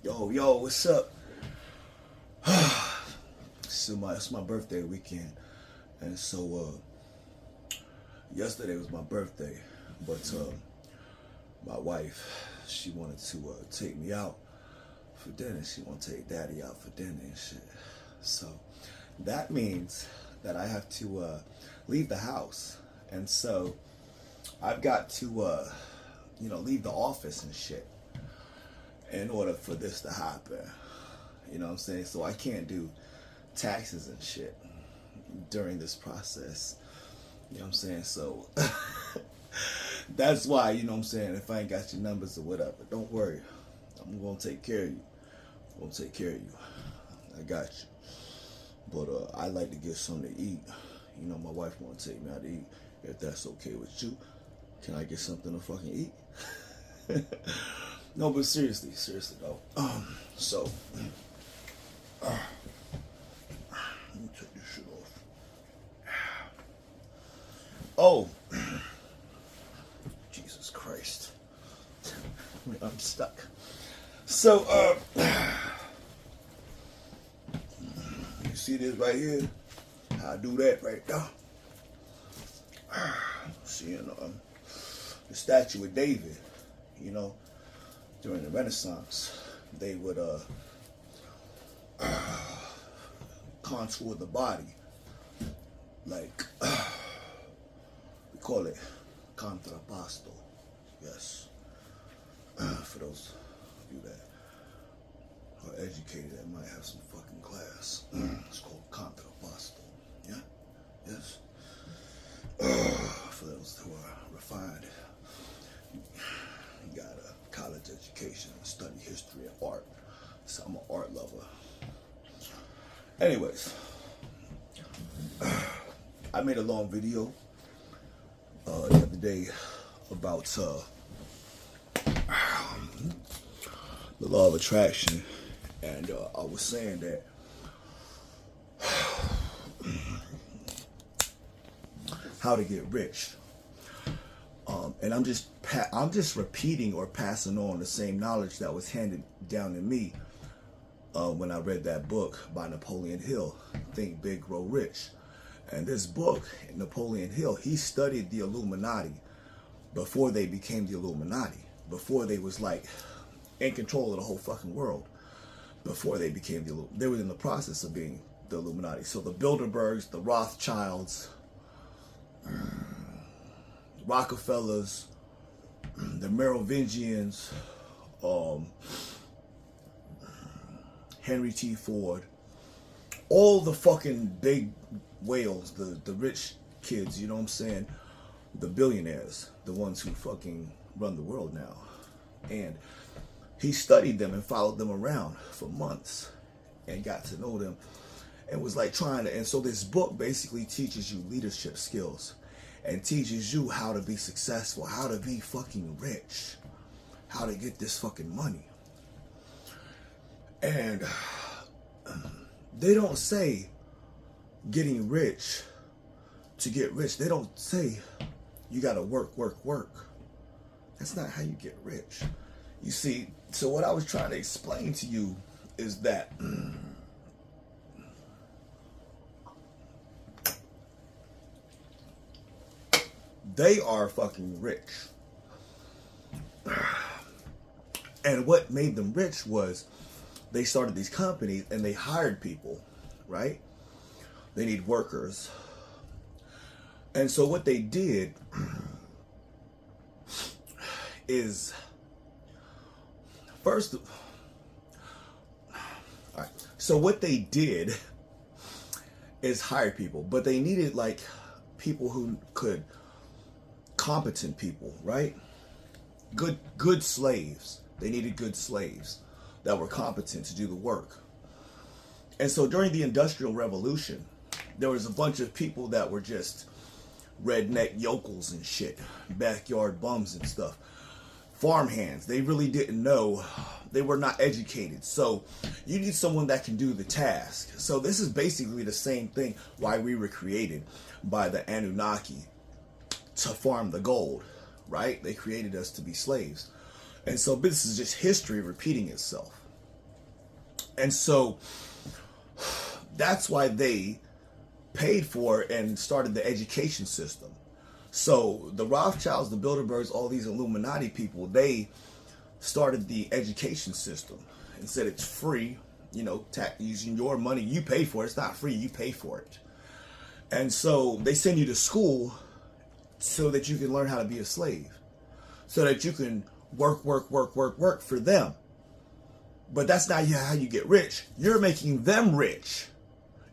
Yo, what's up? It's my birthday weekend, and so yesterday was my birthday, but my wife, she wanted to take me out for dinner. She wanted to take Daddy out for dinner and shit. So that means that I have to leave the house, and so I've got to leave the office and shit in order for this to happen. You know what I'm saying? So I can't do taxes and shit during this process. You know what I'm saying? So that's why, you know what I'm saying, if I ain't got your numbers or whatever, don't worry. I'm gonna take care of you. I'm gonna take care of you. I got you. But I like to get something to eat. You know, my wife wanna take me out to eat. If that's okay with you, can I get something to fucking eat? No, but seriously though. So let me take this shit off. Oh, Jesus Christ. I'm stuck. So, you see this right here? I do that right there. Seeing the statue of David, you know, during the Renaissance, they would contour the body like we call it contrappasto. Yes, for those of you that are educated, that might have some fucking class. It's called contrappasto. Yeah, yes. For those who are refined, you got a college education and study history and art. So I'm an art lover. Anyways, I made a long video the other day about the law of attraction, and I was saying that how to get rich, and I'm just repeating or passing on the same knowledge that was handed down to me when I read that book by Napoleon Hill, Think Big, Grow Rich. And this book, Napoleon Hill, he studied the Illuminati before they became the Illuminati, before they was like in control of the whole fucking world, before they became they were in the process of being the Illuminati. So the Bilderbergs, the Rothschilds, Rockefellers, the Merovingians, Henry T. Ford, all the fucking big whales, the rich kids, you know what I'm saying? The billionaires, the ones who fucking run the world now. And he studied them and followed them around for months and got to know them and was like trying to, and so this book basically teaches you leadership skills and teaches you how to be successful, how to be fucking rich, how to get this fucking money. And they don't say getting rich to get rich. They don't say you gotta work. That's not how you get rich. You see, so what I was trying to explain to you is that they are fucking rich. And what made them rich was they started these companies and they hired people, right? They need workers. And so what they did is first, all right. So what they did is hire people, but they needed like people who could, competent people, right? Good slaves. They needed good slaves that were competent to do the work. And so during the Industrial Revolution, there was a bunch of people that were just redneck yokels and shit, backyard bums and stuff, farmhands. They really didn't know, they were not educated. So you need someone that can do the task. So this is basically the same thing why we were created by the Anunnaki, to farm the gold, right? They created us to be slaves. And so this is just history repeating itself. And so that's why they paid for and started the education system. So the Rothschilds, the Bilderbergs, all these Illuminati people, they started the education system and said it's free, using your money. You pay for it. It's not free. You pay for it. And so they send you to school so that you can learn how to be a slave, so that you can work for them. But that's not how you get rich. You're making them rich.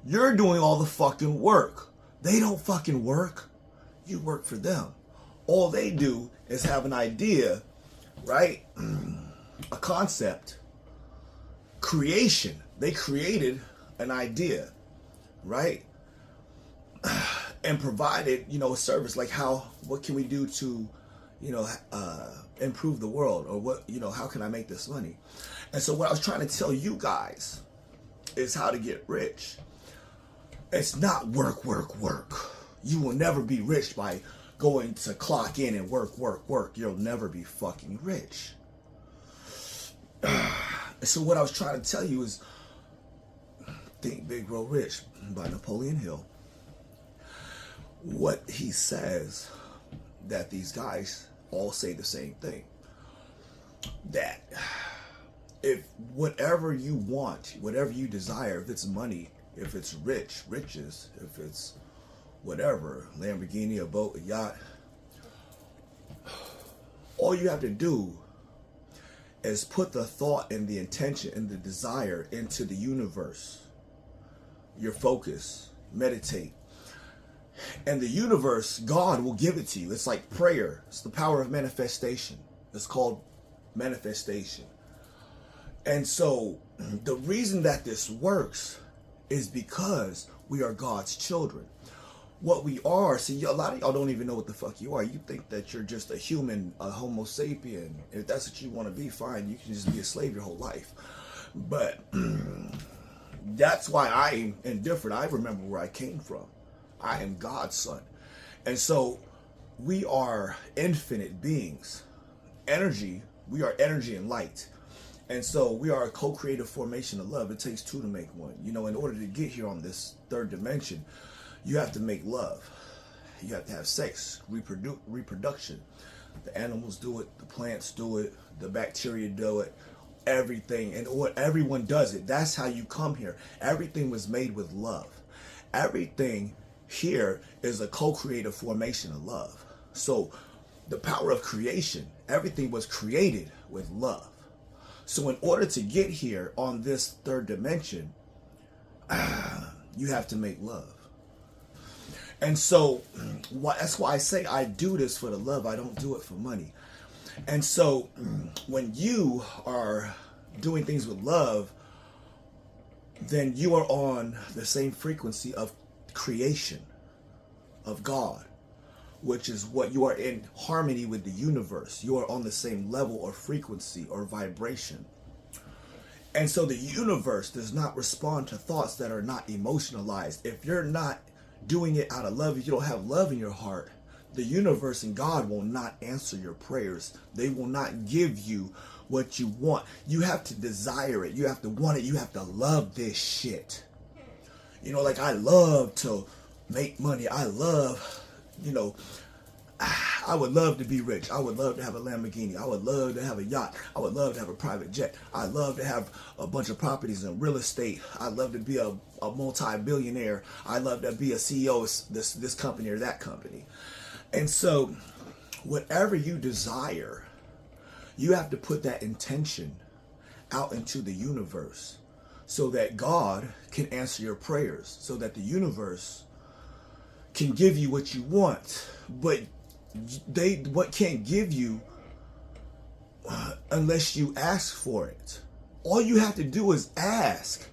You're doing all the fucking work. They don't fucking work. You work for them. All they do is have an idea, right? A concept. Creation. They created an idea, right? And provided, a service like what can we do to, improve the world, or how can I make this money? And so what I was trying to tell you guys is how to get rich. It's not work. You will never be rich by going to clock in and work. You'll never be fucking rich. So what I was trying to tell you is Think Big, Grow Rich by Napoleon Hill. What he says, that these guys all say the same thing. That if whatever you want, whatever you desire, if it's money, if it's riches, if it's whatever, Lamborghini, a boat, a yacht, all you have to do is put the thought and the intention and the desire into the universe. Your focus, meditate. And the universe, God will give it to you. It's like prayer. It's the power of manifestation. It's called manifestation. And so the reason that this works is because we are God's children. What we are, see, a lot of y'all don't even know what the fuck you are. You think that you're just a human, a homo sapien. If that's what you want to be, fine. You can just be a slave your whole life. But that's why I am indifferent. I remember where I came from. I am God's son. And so we are infinite beings. Energy, we are energy and light. And so we are a co-creative formation of love. It takes two to make one. In order to get here on this third dimension, you have to make love. You have to have sex, reproduction. The animals do it, the plants do it, the bacteria do it, everything. And everyone does it. That's how you come here. Everything was made with love. Everything here is a co-creative formation of love. So the power of creation, everything was created with love. So in order to get here on this third dimension, you have to make love. And so that's why I say I do this for the love. I don't do it for money. And so when you are doing things with love, then you are on the same frequency of creation, of God, which is what you are in harmony with the universe. You are on the same level or frequency or vibration. And so the universe does not respond to thoughts that are not emotionalized. If you're not doing it out of love, if you don't have love in your heart, the universe and God will not answer your prayers. They will not give you what you want. You have to desire it. You have to want it. You have to love this shit. Like I love to make money. I love, I would love to be rich. I would love to have a Lamborghini. I would love to have a yacht. I would love to have a private jet. I'd love to have a bunch of properties in real estate. I'd love to be a multi-billionaire. I'd love to be a CEO of this company or that company. And so whatever you desire, you have to put that intention out into the universe so that God can answer your prayers, so that the universe can give you what you want. But what can't give you unless you ask for it. All you have to do is ask.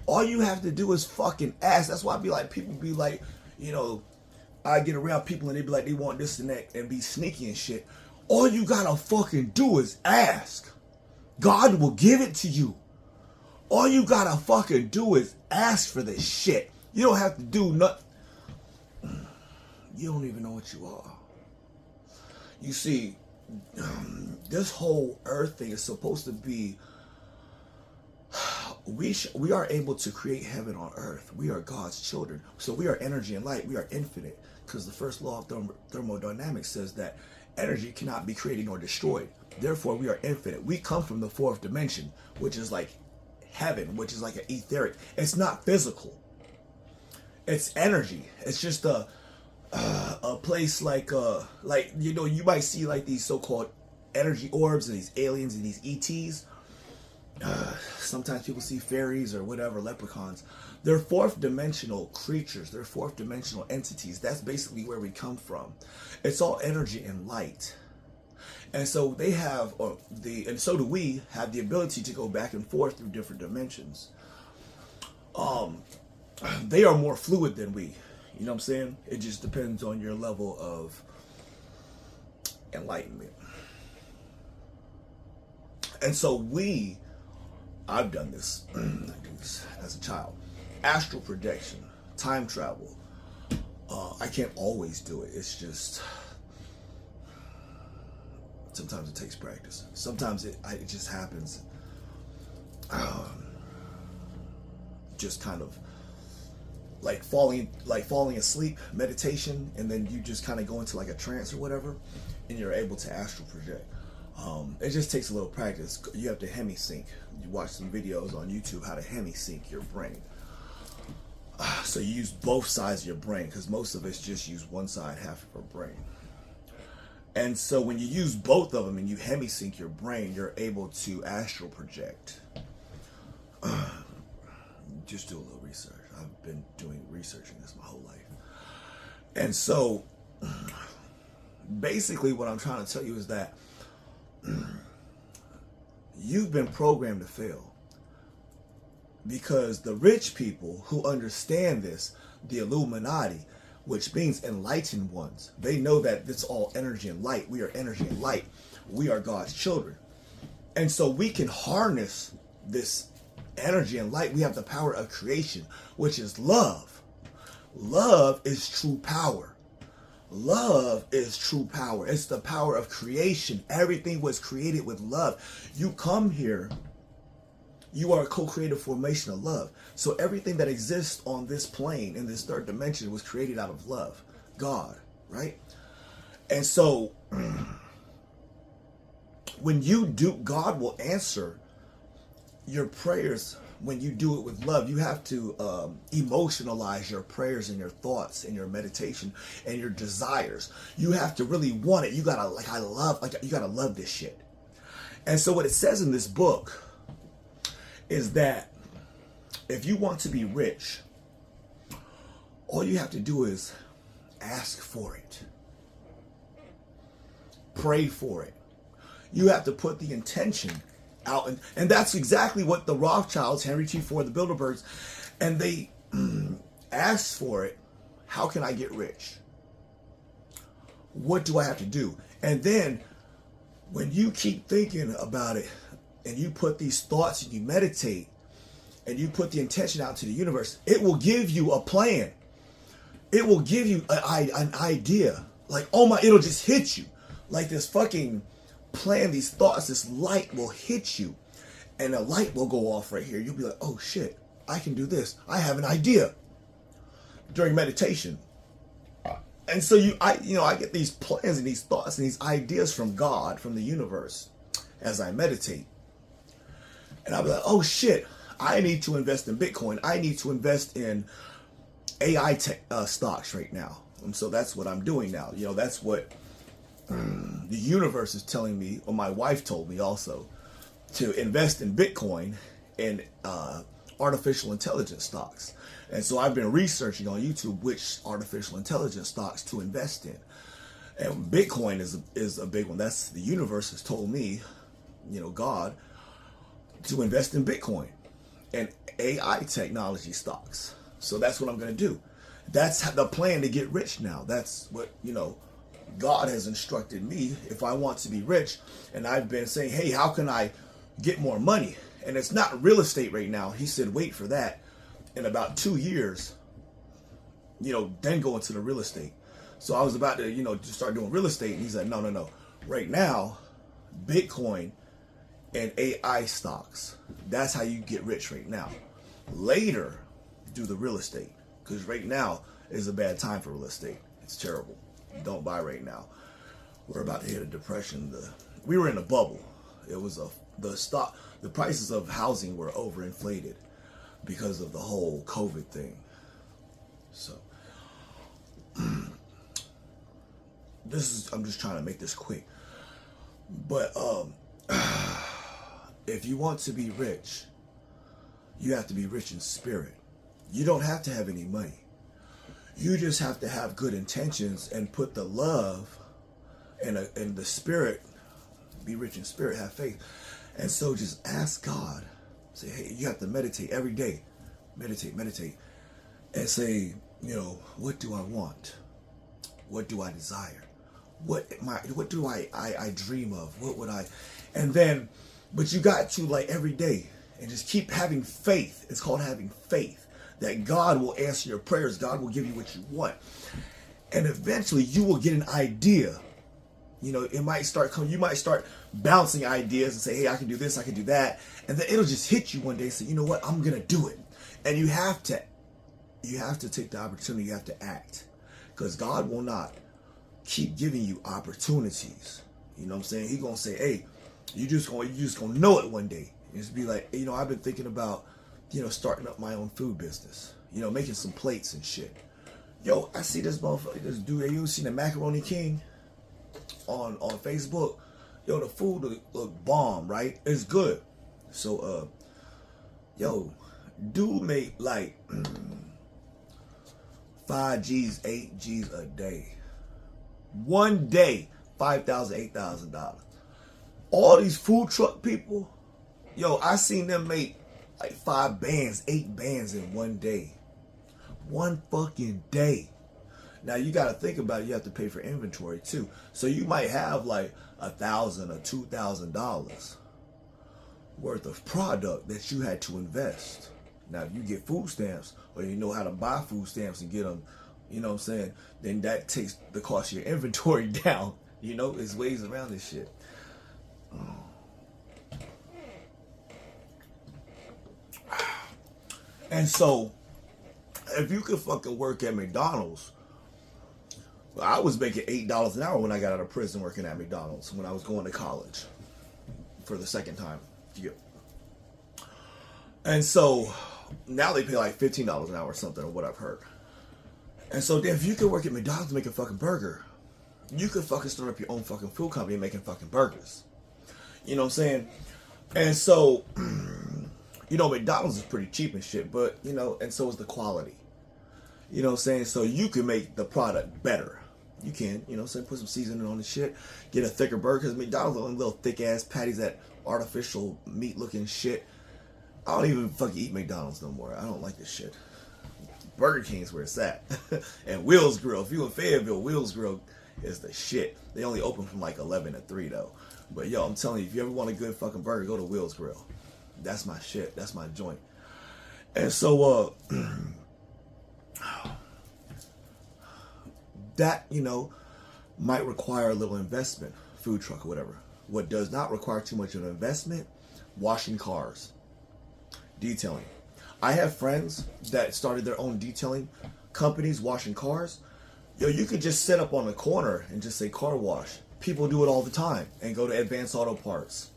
All you have to do is fucking ask. That's why people be like, I get around people and they be like, they want this and that and be sneaky and shit. All you gotta fucking do is ask. God will give it to you. All you gotta fucking do is ask for this shit. You don't have to do nothing. You don't even know what you are. You see, this whole earth thing is supposed to be we are able to create heaven on earth. We are God's children. So we are energy and light. We are infinite, because the first law of thermodynamics says that energy cannot be created nor destroyed. Therefore, we are infinite. We come from the fourth dimension, which is like heaven, which is like an etheric. It's not physical. It's energy. It's just a place like you might see like these so-called energy orbs and these aliens and these ETs. Sometimes people see fairies or whatever, leprechauns. They're fourth dimensional creatures. They're fourth dimensional entities. That's basically where we come from. It's all energy and light. And so they have, and so do we, have the ability to go back and forth through different dimensions. They are more fluid than we. You know what I'm saying? It just depends on your level of enlightenment. And so I've done this. I do this as a child. Astral projection, time travel. I can't always do it. It's just, sometimes it takes practice. Sometimes it just happens. Just kind of like falling asleep, meditation, and then you just kind of go into like a trance or whatever, and you're able to astral project. It just takes a little practice. You have to hemi-sync. You watch some videos on YouTube how to hemi-sync your brain. So you use both sides of your brain, because most of us just use one side, half of our brain. And so when you use both of them and you hemi-sync your brain, you're able to astral project. Just do a little research. I've been researching this my whole life. And so basically what I'm trying to tell you is that you've been programmed to fail, because the rich people who understand this, the Illuminati, which means enlightened ones, they know that it's all energy and light. We are energy and light. We are God's children. And so we can harness this energy and light. We have the power of creation, which is love. Love is true power. Love is true power. It's the power of creation. Everything was created with love. You come here, you are a co-creative formation of love. So everything that exists on this plane, in this third dimension, was created out of love. God, right? And so when you do, God will answer your prayers. When you do it with love, you have to emotionalize your prayers and your thoughts and your meditation and your desires. You have to really want it. You gotta you gotta love this shit. And so what it says in this book is that if you want to be rich, all you have to do is ask for it. Pray for it. You have to put the intention out, and that's exactly what the Rothschilds, Henry T. Ford, the Bilderbergs, and they asked for it. How can I get rich? What do I have to do? And then when you keep thinking about it and you put these thoughts and you meditate and you put the intention out to the universe, it will give you a plan. It will give you an idea. Like, oh my, it'll just hit you. Like this fucking plan, these thoughts, this light will hit you, and a light will go off right here. You'll be like, oh shit, I can do this. I have an idea during meditation. And so I get these plans and these thoughts and these ideas from God, from the universe, as I meditate. And I'll be like, oh shit, I need to invest in Bitcoin. I need to invest in AI stocks right now. And so that's what I'm doing now. That's what the universe is telling me, or my wife told me also, to invest in Bitcoin and artificial intelligence stocks. And so I've been researching on YouTube which artificial intelligence stocks to invest in. And Bitcoin is a big one. That's, the universe has told me, God, to invest in Bitcoin and AI technology stocks. So that's what I'm going to do. That's the plan to get rich now. That's what, God has instructed me if I want to be rich. And I've been saying, hey, how can I get more money? And it's not real estate right now. He said, wait for that. In about 2 years, then go into the real estate. So I was about to, start doing real estate. And he said, no. Right now, Bitcoin and AI stocks. That's how you get rich right now. Later, do the real estate. Because right now is a bad time for real estate. It's terrible. Don't buy right now. We're about to hit a depression. We were in a bubble. It was the prices of housing were overinflated because of the whole COVID thing. So I'm just trying to make this quick. But if you want to be rich, you have to be rich in spirit. You don't have to have any money. You just have to have good intentions and put the love and the spirit. Be rich in spirit, have faith. And so just ask God. Say, hey, you have to meditate every day. Meditate. And say, what do I want? What do I desire? What do I dream of? What would I? And then, but you got to, like, every day, and just keep having faith. It's called having faith that God will answer your prayers. God will give you what you want. And eventually you will get an idea. It might start coming. You might start bouncing ideas and say, hey, I can do this, I can do that. And then it'll just hit you one day and say, you know what, I'm going to do it. And you have to take the opportunity. You have to act. Because God will not keep giving you opportunities. You know what I'm saying? He's going to say, hey, you just going to know it one day. And just be like, I've been thinking about, starting up my own food business. Making some plates and shit. Yo, I see this motherfucker, this dude. You seen the Macaroni King on Facebook? Yo, the food look bomb, right? It's good. So, dude make like 5 G's, 8 G's a day. One day, $5,000, $8,000. All these food truck people, I seen them make like 5 bands, 8 bands in one day. One fucking day. Now you got to think about it. You have to pay for inventory too. So you might have like $1,000 or $2,000 worth of product that you had to invest. Now, if you get food stamps, or you know how to buy food stamps and get them, then that takes the cost of your inventory down. There's ways around this shit. And so, if you could fucking work at McDonald's, I was making $8 an hour when I got out of prison working at McDonald's when I was going to college for the second time. Yeah. And so now they pay like $15 an hour or something, or what I've heard. And so then if you could work at McDonald's and make a fucking burger, you could fucking start up your own fucking food company and making fucking burgers. You know what I'm saying? And so, McDonald's is pretty cheap and shit, but, and so is the quality. You know what I'm saying? So you can make the product better. You can, put some seasoning on the shit, get a thicker burger, because McDonald's only little thick ass patties, that artificial meat looking shit. I don't even fucking eat McDonald's no more. I don't like this shit. Burger King's where it's at. And Will's Grill. If you in Fayetteville, Will's Grill is the shit. They only open from like 11 to 3 though. But yo, I'm telling you, if you ever want a good fucking burger, go to Will's Grill. That's my shit. That's my joint. And so, that, might require a little investment, food truck or whatever. What does not require too much of an investment, washing cars, detailing. I have friends that started their own detailing companies, washing cars. Yo, you could just sit up on the corner and just say car wash. People do it all the time, and go to Advanced Auto Parts.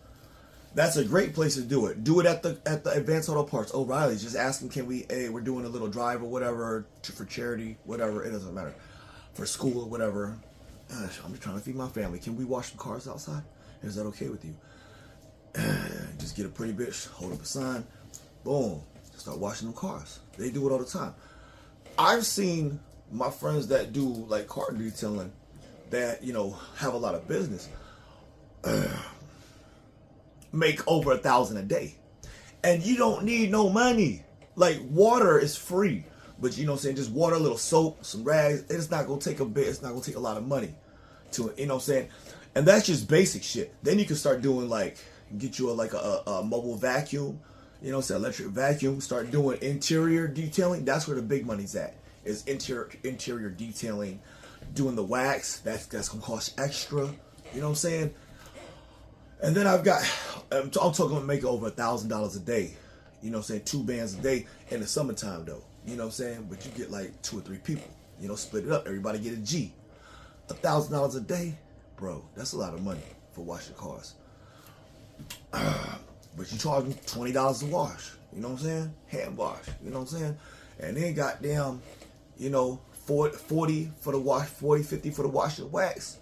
That's a great place to do it. Do it at the Advanced Auto Parts. O'Reilly's. Just ask them, we're doing a little drive or whatever, for charity, whatever. It doesn't matter. For school or whatever. Gosh, I'm just trying to feed my family. Can we wash some cars outside? Is that okay with you? Just get a pretty bitch, hold up a sign, boom, start washing them cars. They do it all the time. I've seen my friends that do like car detailing that, have a lot of business, make over $1,000 a day. And you don't need no money. Like, water is free. But just water, a little soap, some rags. It's not going to take it's not going to take a lot of money to it, And that's just basic shit. Then you can start doing get you a mobile vacuum, electric vacuum. Start doing interior detailing. That's where the big money's at. Is interior detailing, doing the wax. That's going to cost extra. You know what I'm saying? And then I'm talking about making over $1,000 a day. You know what I'm saying? 2 bands a day in the summertime though. You know what I'm saying? But you get like 2 or 3 people. You know, split it up. Everybody get a G. $1,000 a day, bro. That's a lot of money for washing cars. But you charge them $20 a wash. You know what I'm saying? Hand wash. You know what I'm saying? And then goddamn, you know, 40 for the wash, 40, 50 for the wash and wax.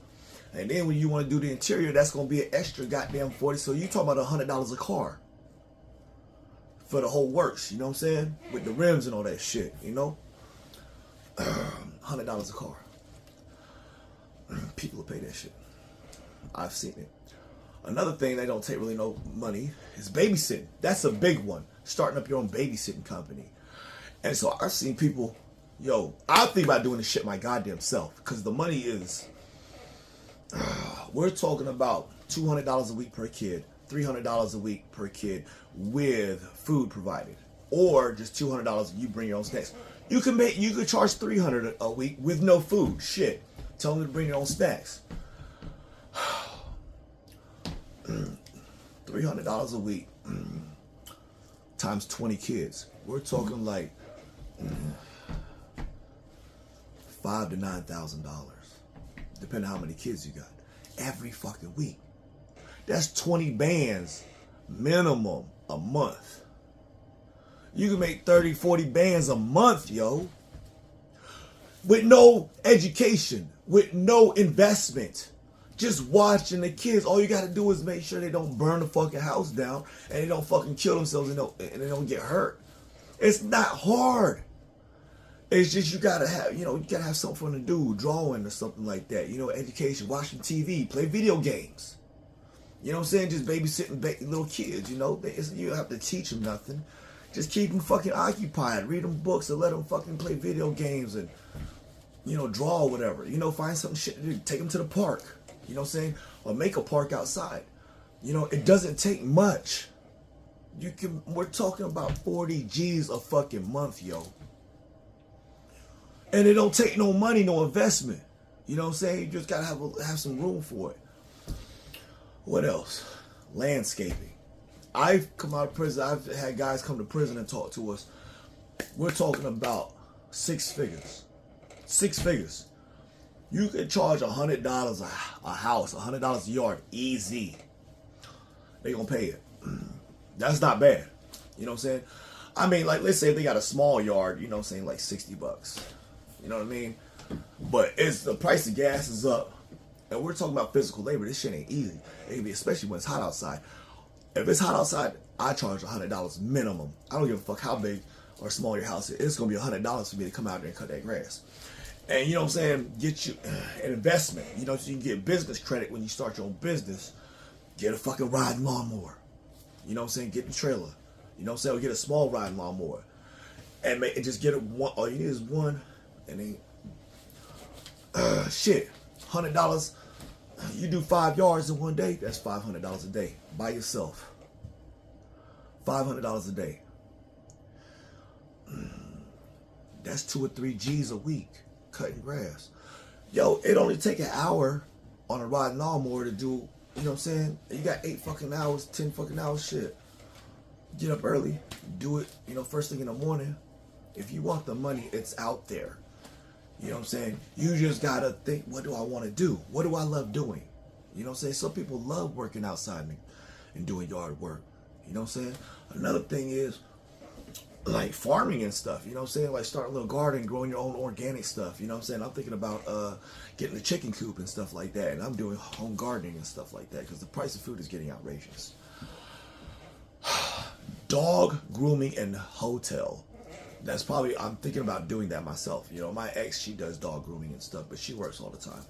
And then when you want to do the interior, that's going to be an extra goddamn 40. So you talking about $100 a car for the whole works. You know what I'm saying? With the rims and all that shit, you know? $100 a car. People will pay that shit. I've seen it. Another thing they don't take really no money is babysitting. That's a big one. Starting up your own babysitting company. And so I've seen people, I think about doing this shit my goddamn self. Because the money is, we're talking about $200 a week per kid, $300 a week per kid with food provided. Or just $200 and you bring your own snacks. You could charge $300 a week with no food. Shit. Tell them to bring their own snacks. $300 a week times 20 kids. We're talking like $5,000 to $9,000, depending on how many kids you got, every fucking week. That's 20 bands minimum a month. You can make 30, 40 bands a month, yo. With no education, with no investment. Just watching the kids. All you gotta do is make sure they don't burn the fucking house down and they don't fucking kill themselves and they don't get hurt. It's not hard. It's just you gotta have something to do, drawing or something like that. You know, education, watching TV, play video games. You know what I'm saying? Just babysitting little kids, you know? You don't have to teach them nothing. Just keep them fucking occupied. Read them books and let them fucking play video games and, draw or whatever. Find something shit to do. Take them to the park. You know what I'm saying? Or make a park outside. It doesn't take much. We're talking about 40 G's a fucking month, yo. And it don't take no money, no investment. You know what I'm saying? You just gotta have some room for it. What else? Landscaping. I've come out of prison. I've had guys come to prison and talk to us. We're talking about 6 figures. 6 figures. You could charge $100 a house, $100 a yard, easy. They gonna pay it. That's not bad. You know what I'm saying? I mean, like, let's say they got a small yard, you know what I'm saying, like $60. You know what I mean? But it's the price of gas is up. And we're talking about physical labor. This shit ain't easy. Especially when it's hot outside. If it's hot outside, I charge $100 minimum. I don't give a fuck how big or small your house is. It's gonna be $100 for me to come out there and cut that grass. And you know what I'm saying, get you an investment. So you can get business credit when you start your own business. Get a fucking riding lawnmower. You know what I'm saying, get the trailer. You know what I'm saying, or get a small riding lawnmower. And just get it one, all you need is one, and then, shit, $100. You do 5 yards in one day, that's $500 a day by yourself. $500 a day. That's 2 or 3 G's a week. Cutting grass. Yo, it only take an hour on a riding lawnmower to do, you know what I'm saying? You got 8 fucking hours, 10 fucking hours, shit. Get up early, do it, first thing in the morning. If you want the money, it's out there. You know what I'm saying? You just gotta think, what do I want to do? What do I love doing? You know what I'm saying? Some people love working outside and doing yard work. You know what I'm saying? Another thing is, like farming and stuff, you know what I'm saying? Like starting a little garden, growing your own organic stuff, you know what I'm saying? I'm thinking about getting a chicken coop and stuff like that, and I'm doing home gardening and stuff like that because the price of food is getting outrageous. Dog grooming and hotel. That's probably, I'm thinking about doing that myself. My ex, she does dog grooming and stuff, but she works all the time.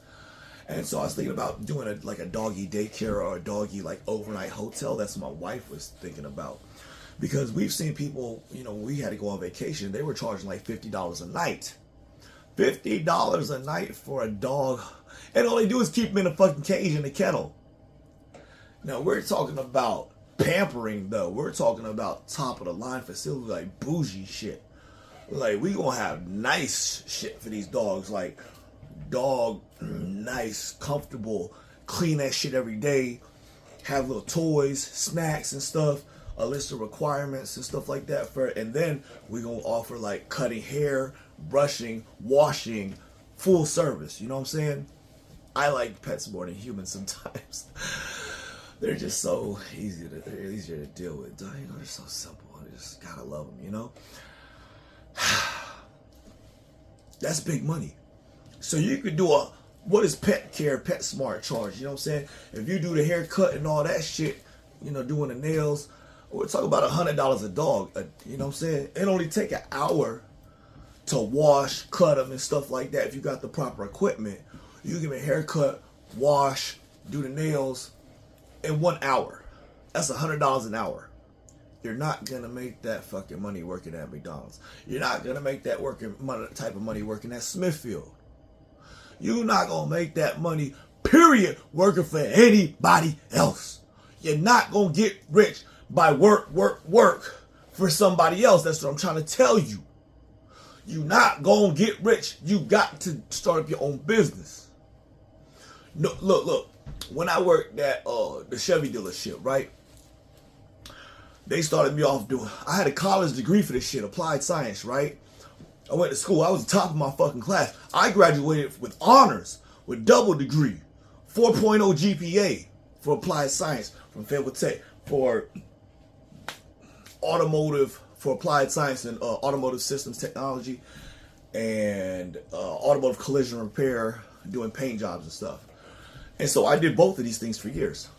And so I was thinking about doing a doggy daycare or a doggy overnight hotel. That's what my wife was thinking about. Because we've seen people, we had to go on vacation, they were charging like $50 a night. $50 a night for a dog. And all they do is keep them in a fucking cage in a kennel. Now, we're talking about pampering, though. We're talking about top of the line facility, like bougie shit. Like, we gonna have nice shit for these dogs. Like, nice, comfortable, clean that shit every day. have little toys, snacks and stuff, a list of requirements and stuff like that for it. And then we're going to offer like cutting hair, brushing, washing, full service. You know what I'm saying? I like pets more than humans sometimes. They're just so they're easier to deal with. You know, they're so simple. I just gotta love them, you know? That's big money. So you could do what is Pet Care, Pet Smart charge? You know what I'm saying? If you do the haircut and all that shit, you know, doing the nails, we're talking about $100 a dog. You know what I'm saying? It only take an hour to wash, cut them and stuff like that. If you got the proper equipment, you give a haircut, wash, do the nails in 1 hour. That's $100 an hour. You're not gonna make that fucking money working at McDonald's. You're not gonna make that type of money working at Smithfield. You're not gonna make that money, period, working for anybody else. You're not gonna get rich by work for somebody else. That's what I'm trying to tell you. You're not gonna get rich. You got to start up your own business. No, look. When I worked at the Chevy dealership, right? They started me off I had a college degree for this shit, applied science, right? I went to school. I was the top of my fucking class. I graduated with honors, with double degree, 4.0 GPA for applied science from Fayetteville Tech for automotive, for applied science and automotive systems technology and automotive collision repair, doing paint jobs and stuff. And so I did both of these things for years.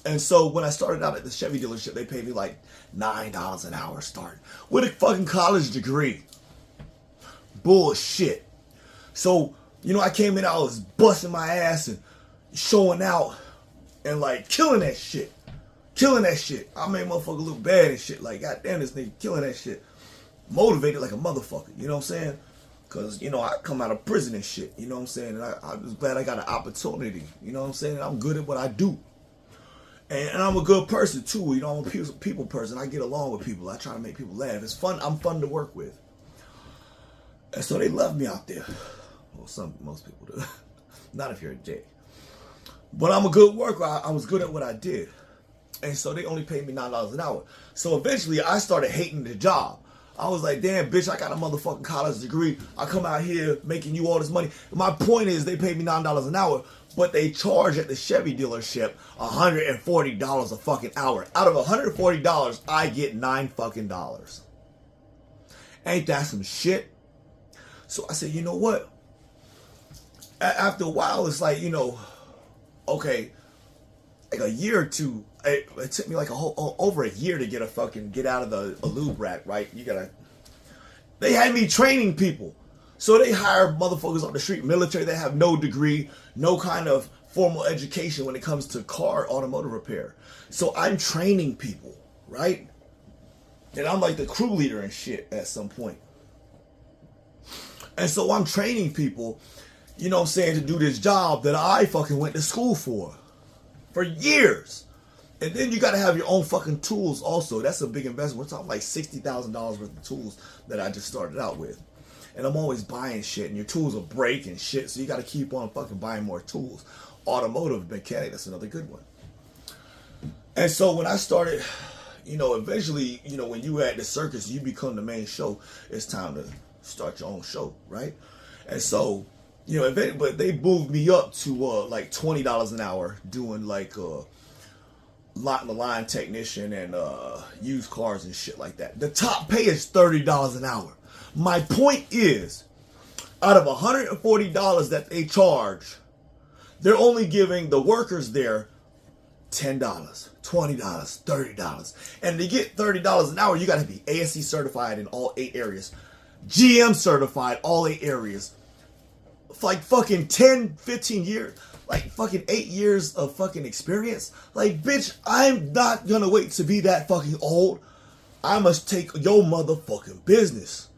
And so when I started out at the Chevy dealership, they paid me like $9 an hour starting with a fucking college degree. Bullshit. So, you know, I came in, I was busting my ass and showing out and like killing that shit. I made motherfucker look bad and shit. Like, goddamn, this nigga killing that shit. Motivated like a motherfucker. You know what I'm saying? Because, you know, I come out of prison and shit. You know what I'm saying? And I was glad I got an opportunity. You know what I'm saying? And I'm good at what I do. And I'm a good person too. You know, I'm a people person. I get along with people. I try to make people laugh. It's fun. I'm fun to work with. And so they love me out there. Well, most people do. Not if you're a J. But I'm a good worker. I was good at what I did. And so they only paid me $9 an hour. So eventually I started hating the job. I was like, damn, bitch, I got a motherfucking college degree. I come out here making you all this money. My point is they paid me $9 an hour, but they charge at the Chevy dealership $140 a fucking hour. Out of $140, I get $9 fucking dollars. Ain't that some shit? So I said, you know what? After a while, it's like, you know, okay, like a year or two. It took me like over a year to get out of the lube rack, right? They had me training people. So they hire motherfuckers on the street, military that have no degree, no kind of formal education when it comes to automotive repair. So I'm training people, right? And I'm like the crew leader and shit at some point. And so I'm training people, you know what I'm saying, to do this job that I fucking went to school for years. And then you got to have your own fucking tools also. That's a big investment. We're talking like $60,000 worth of tools that I just started out with. And I'm always buying shit, and your tools will break and shit, so you got to keep on fucking buying more tools. Automotive mechanic, that's another good one. And so when I started, you know, eventually, you know, when you at the circus, you become the main show, it's time to start your own show, right? And so, you know, but they moved me up to like $20 an hour doing like lot in the line technician and used cars and shit like that. The top pay is $30 an hour. My point is, out of $140 that they charge, they're only giving the workers there $10, $20, $30. And to get $30 an hour, you got to be ASC certified in all 8 areas. GM certified, all 8 areas. Like fucking 10, 15 years. Like fucking 8 years of fucking experience. Like, bitch, I'm not gonna wait to be that fucking old. I must take your motherfucking business.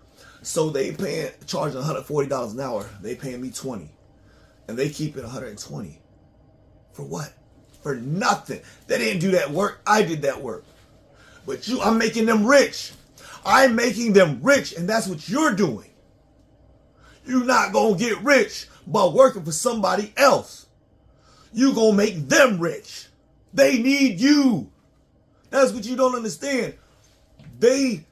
So they charging $140 an hour. They paying me $20. And they keep it $120. For what? For nothing. They didn't do that work. I did that work. But I'm making them rich. I'm making them rich, and that's what you're doing. You're not gonna get rich by working for somebody else. You gonna make them rich. They need you. That's what you don't understand. They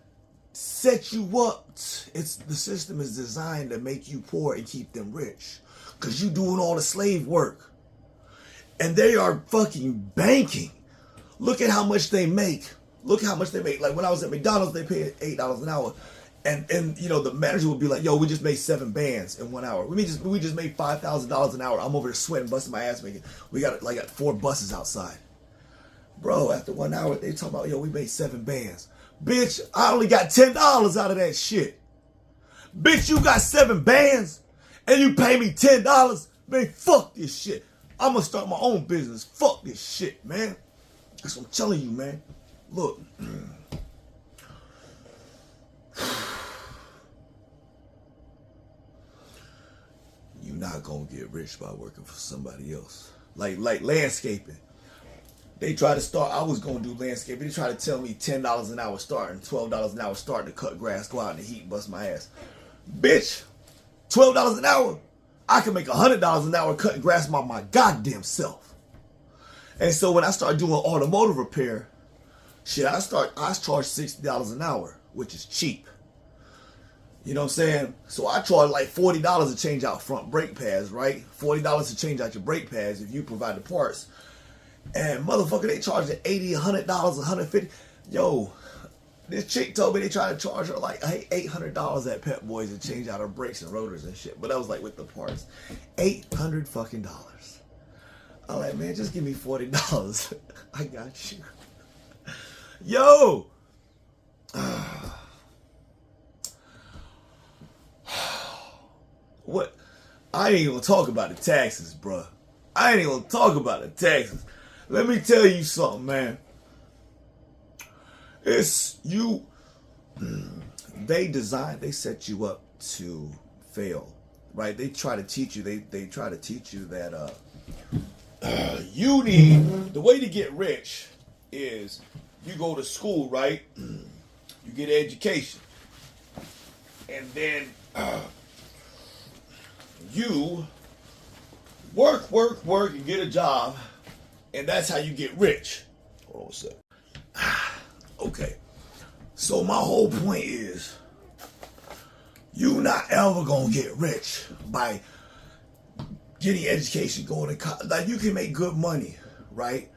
set you up. The system is designed to make you poor and keep them rich. Because you doing all the slave work. And they are fucking banking. Look at how much they make. Look how much they make. Like when I was at McDonald's, they paid $8 an hour. And you know, the manager would be like, yo, we just made 7 bands in 1 hour. We just made $5,000 an hour. I'm over here sweating, busting my ass making. We got like 4 buses outside. Bro, after 1 hour, they talking about, yo, we made 7 bands. Bitch, I only got $10 out of that shit. Bitch, you got 7 bands and you pay me $10? Man, fuck this shit. I'm gonna start my own business. Fuck this shit, man. That's what I'm telling you, man. Look. You're not gonna get rich by working for somebody else. Like landscaping. They try to start, I was gonna do landscaping. They try to tell me $10 an hour starting, $12 an hour starting to cut grass, go out in the heat, bust my ass. Bitch, $12 an hour? I can make $100 an hour cutting grass by my goddamn self. And so when I started doing automotive repair, shit, I charge $60 an hour, which is cheap. You know what I'm saying? So I charge like $40 to change out front brake pads, right? $40 to change out your brake pads if you provide the parts. And motherfucker, they charge it $80, $100, $150. Yo, this chick told me they tried to charge her like $800 at Pep Boys to change out her brakes and rotors and shit. But that was like with the parts. $800 fucking dollars. I'm like, man, just give me $40. I got you. Yo. What? I ain't gonna talk about the taxes, bruh. I ain't gonna talk about the taxes. Let me tell you something, man. It's you. They set you up to fail, right? They try to teach you. They try to teach you that you need, the way to get rich is you go to school, right? You get an education, and then you work, and get a job, and that's how you get rich. Hold on a sec. Okay. So my whole point is, you not ever gonna get rich by getting education, going to college. Like, you can make good money, right?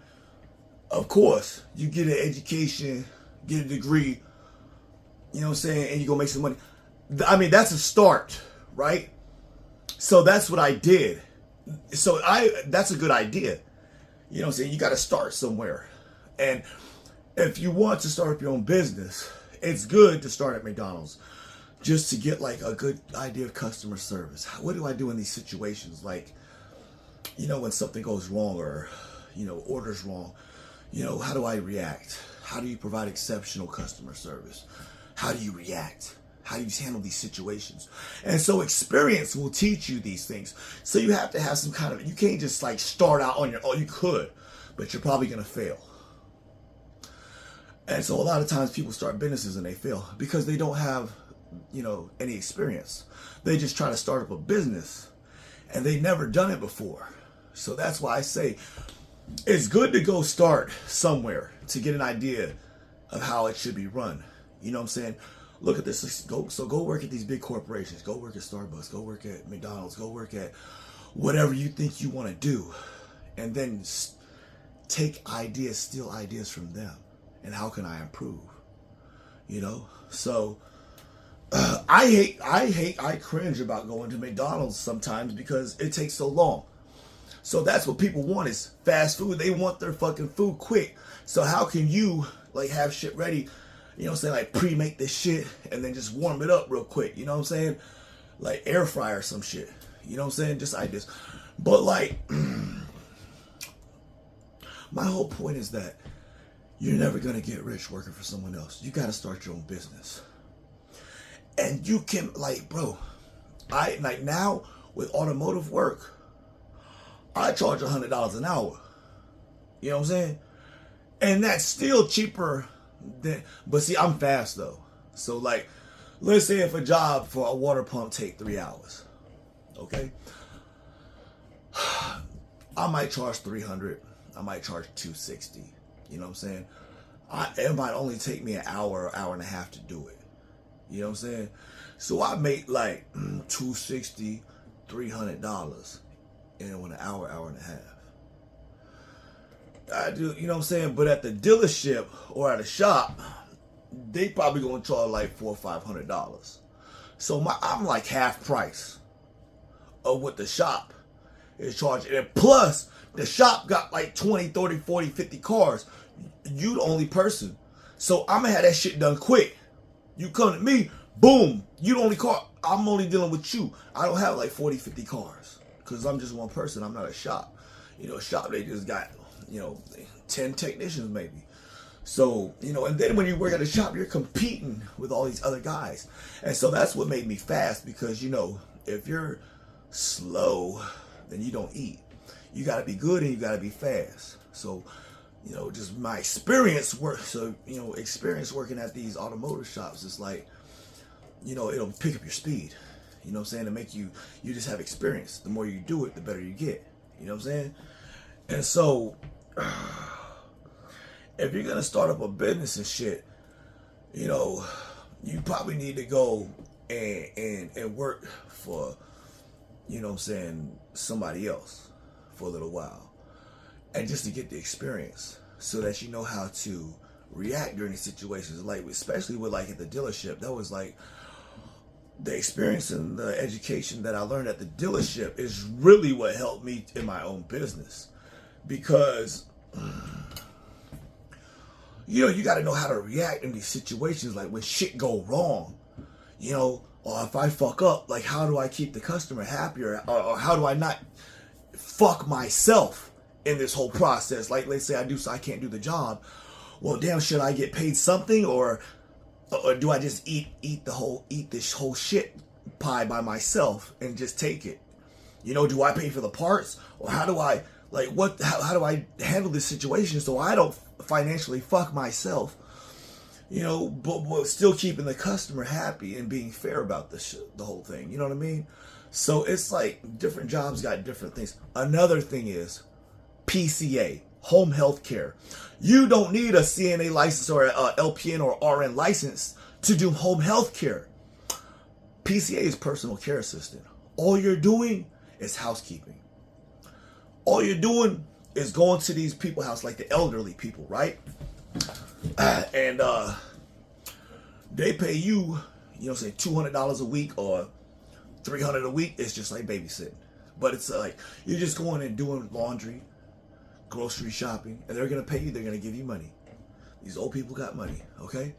Of course, you get an education, get a degree, you know what I'm saying, and you gonna make some money. I mean, that's a start, right? So that's what I did. So that's a good idea. You know what I'm saying? You got to start somewhere. And if you want to start up your own business, it's good to start at McDonald's just to get like a good idea of customer service. What do I do in these situations? Like, you know, when something goes wrong or, you know, orders wrong, you know, how do I react? How do you provide exceptional customer service? How do you react? How do you handle these situations? And so experience will teach you these things. So you have to have some kind of, you can't just like start out on your own. You could, but you're probably going to fail. And so a lot of times people start businesses and they fail because they don't have, you know, any experience. They just try to start up a business and they've never done it before. So that's why I say it's good to go start somewhere to get an idea of how it should be run. You know what I'm saying? Look at this. Go work at these big corporations. Go work at Starbucks. Go work at McDonald's. Go work at whatever you think you want to do. And then take ideas, steal ideas from them. And how can I improve? You know? So I cringe about going to McDonald's sometimes because it takes so long. So that's what people want is fast food. They want their fucking food quick. So how can you like have shit ready? You know what I'm saying? Like pre-make this shit and then just warm it up real quick. You know what I'm saying? Like air fryer some shit. You know what I'm saying? Just ideas. But like, my whole point is that you're never going to get rich working for someone else. You got to start your own business. And you can, like, bro, I like now with automotive work, I charge $100 an hour. You know what I'm saying? And that's still cheaper than, but see, I'm fast though. So like, let's say if a job for a water pump take 3 hours, okay? I might charge $300. I might charge $260. You know what I'm saying? It might only take me an hour, hour and a half to do it. You know what I'm saying? So I make like $260, $300 in an hour, hour and a half. I do, you know what I'm saying? But at the dealership or at a shop, they probably gonna charge like $400 or $500. So I'm like half price of what the shop is charging. And plus, the shop got like 20, 30, 40, 50 cars. You the only person. So I'm gonna have that shit done quick. You come to me, boom, you the only car. I'm only dealing with you. I don't have like 40, 50 cars. Because I'm just one person. I'm not a shop. You know, a shop, they just got, 10 technicians maybe. So, and then when you work at a shop, you're competing with all these other guys. And so that's what made me fast because, if you're slow, then you don't eat. You got to be good and you got to be fast. So, just my experience experience working at these automotive shops is like, it'll pick up your speed. You know what I'm saying? To make you just have experience. The more you do it, the better you get. You know what I'm saying? And so, if you're going to start up a business and shit, you probably need to go and work for, somebody else for a little while. And just to get the experience so that you know how to react during these situations. Like, especially with like at the dealership, that was like, the experience and the education that I learned at the dealership is really what helped me in my own business. Because, you got to know how to react in these situations. Like when shit go wrong, or if I fuck up, like how do I keep the customer happier? Or how do I not fuck myself in this whole process? Like, let's say I can't do the job. Well, damn, should I get paid something or do I just eat this whole shit pie by myself and just take it? Do I pay for the parts, or how do I how do I handle this situation so I don't financially fuck myself? But still keeping the customer happy and being fair about the whole thing. You know what I mean? So it's like different jobs got different things. Another thing is PCA. Home health care. You don't need a CNA license or a LPN or RN license to do home health care. PCA is personal care assistant. All you're doing is housekeeping. All you're doing is going to these people's house, like the elderly people, right? And they pay you, say $200 a week or $300 a week. It's just like babysitting. But it's like you're just going and doing laundry, grocery shopping, and they're going to pay you. They're going to give you money. These old people got money, okay?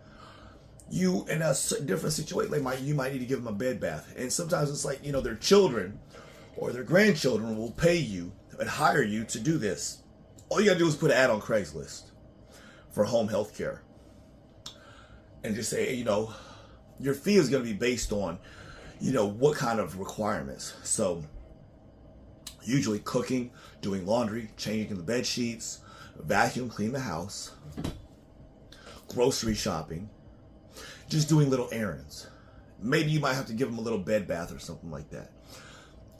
You, in a different situation, like you might need to give them a bed bath. And sometimes it's like, their children or their grandchildren will pay you and hire you to do this. All you got to do is put an ad on Craigslist for home health care. And just say, your fee is going to be based on, what kind of requirements. So, usually cooking, doing laundry, changing the bed sheets, vacuum, clean the house, grocery shopping, just doing little errands. Maybe you might have to give them a little bed bath or something like that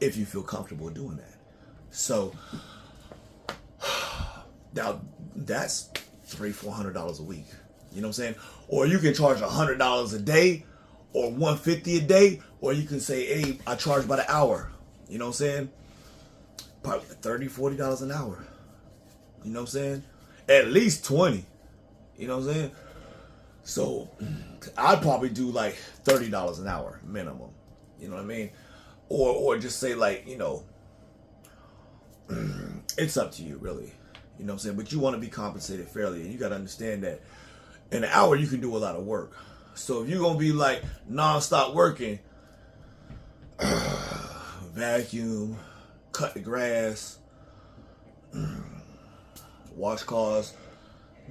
if you feel comfortable doing that. So now that's $300-$400 a week. You know what I'm saying? Or you can charge $100 a day or $150 a day, or you can say, hey, I charge by the hour. You know what I'm saying? Probably $30-$40 an hour. You know what I'm saying? At least 20. You know what I'm saying? So I'd probably do like $30 an hour minimum. You know what I mean? Or just say like, it's up to you really. You know what I'm saying? But you want to be compensated fairly, and you got to understand that in an hour you can do a lot of work. So if you're going to be like non-stop working, vacuum, cut the grass, wash cars,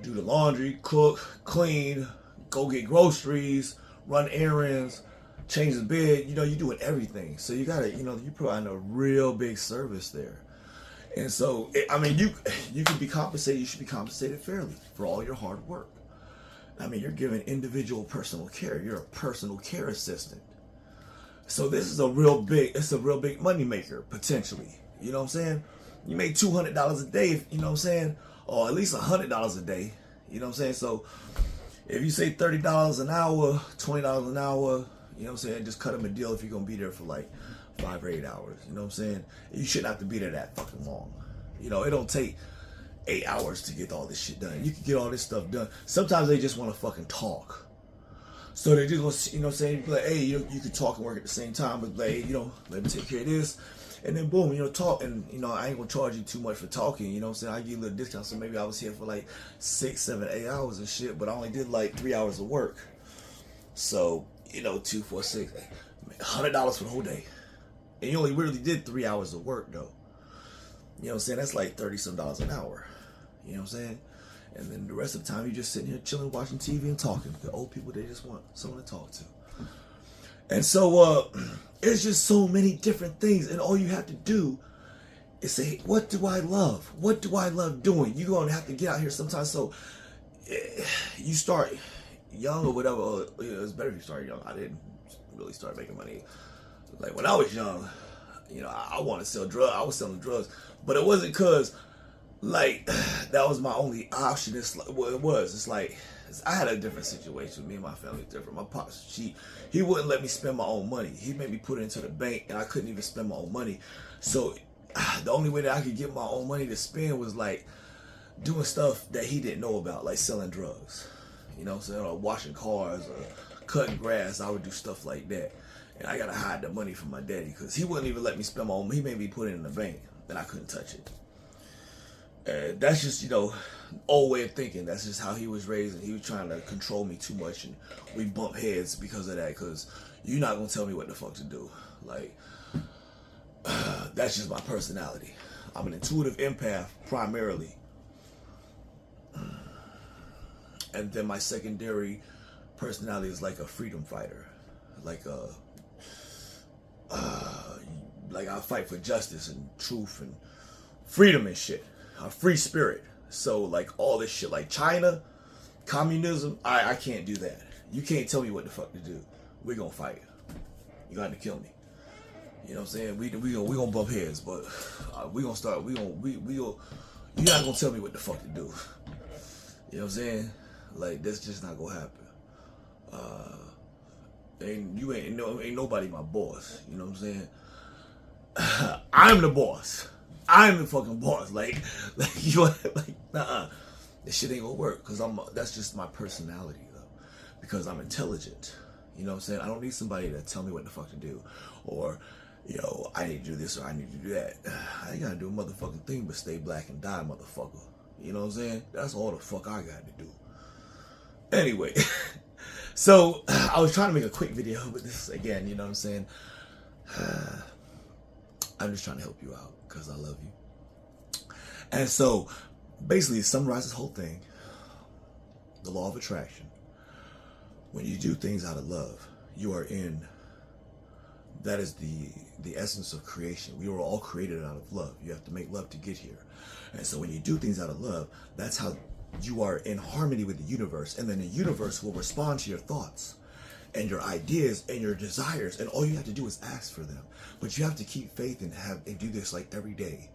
do the laundry, cook, clean, go get groceries, run errands, change the bed, you're doing everything. So you gotta, you're providing a real big service there. And so, you can be compensated, you should be compensated fairly for all your hard work. You're giving individual personal care. You're a personal care assistant. So this is a real big money maker, potentially. You know what I'm saying? You make $200 a day, you know what I'm saying? Or at least $100 a day, you know what I'm saying? So if you say $30 an hour, $20 an hour, you know what I'm saying? Just cut them a deal if you're going to be there for like 5 or 8 hours, you know what I'm saying? You shouldn't have to be there that fucking long. You know, it don't take 8 hours to get all this shit done. You can get all this stuff done. Sometimes they just want to fucking talk. So they just gonna, you know what I'm saying? Be like, hey, you can talk and work at the same time, but like, hey, you know, let me take care of this. And then boom, you know, talk, and you know, I ain't gonna charge you too much for talking, you know what I'm saying? I give you a little discount, so maybe I was here for like 6, 7, 8 hours and shit, but I only did like 3 hours of work. So, you know, 2, 4, 6, $100 for the whole day. And you only really did 3 hours of work though. You know what I'm saying? That's like $30-some an hour. You know what I'm saying? And then the rest of the time, you're just sitting here chilling, watching TV and talking. The old people, they just want someone to talk to. And so, it's just so many different things. And all you have to do is say, what do I love? What do I love doing? You're going to have to get out here sometimes. So, you start young or whatever. Or, you know, it's better if you start young. I didn't really start making money. Like, when I was young, you know, I wanted to sell drugs. I was selling drugs. But it wasn't because... like, that was my only option. It's like, well, it was. It's like, I had a different situation. Me and my family different. My pops, he wouldn't let me spend my own money. He made me put it into the bank, and I couldn't even spend my own money. So, the only way that I could get my own money to spend was like doing stuff that he didn't know about, like selling drugs. You know what I'm saying? Or washing cars or cutting grass. I would do stuff like that. And I gotta hide the money from my daddy because he wouldn't even let me spend my own money. He made me put it in the bank, and I couldn't touch it. That's just, you know, old way of thinking. That's just how he was raised, and he was trying to control me too much, and we bump heads because of that, because you're not going to tell me what the fuck to do. Like, that's just my personality. I'm an intuitive empath, primarily. And then my secondary personality is like a freedom fighter. Like I fight for justice and truth and freedom and shit. A free spirit. So like all this shit like China, communism, I can't do that. You can't tell me what the fuck to do. We're gonna fight. You got to kill me. You know what I'm saying? We gonna bump heads, but we gonna start. You're not gonna tell me what the fuck to do. You know what I'm saying? Like that's just not gonna happen. Ain't nobody my boss. You know what I'm saying? I'm the boss. I'm the fucking boss. Like you, like, nah, this shit ain't gonna work because that's just my personality though. Because I'm intelligent. You know what I'm saying? I don't need somebody to tell me what the fuck to do, or, you know, I need to do this or I need to do that. I ain't gotta do a motherfucking thing but stay black and die, motherfucker. You know what I'm saying? That's all the fuck I got to do. Anyway, so I was trying to make a quick video, but this again, you know what I'm saying? I'm just trying to help you out because I love you. And so, basically, to summarize this whole thing, the law of attraction. When you do things out of love, you are in, that is the essence of creation. We were all created out of love. You have to make love to get here. And so when you do things out of love, that's how you are in harmony with the universe. And then the universe will respond to your thoughts and your ideas and your desires, and all you have to do is ask for them. But you have to keep faith and do this like every day.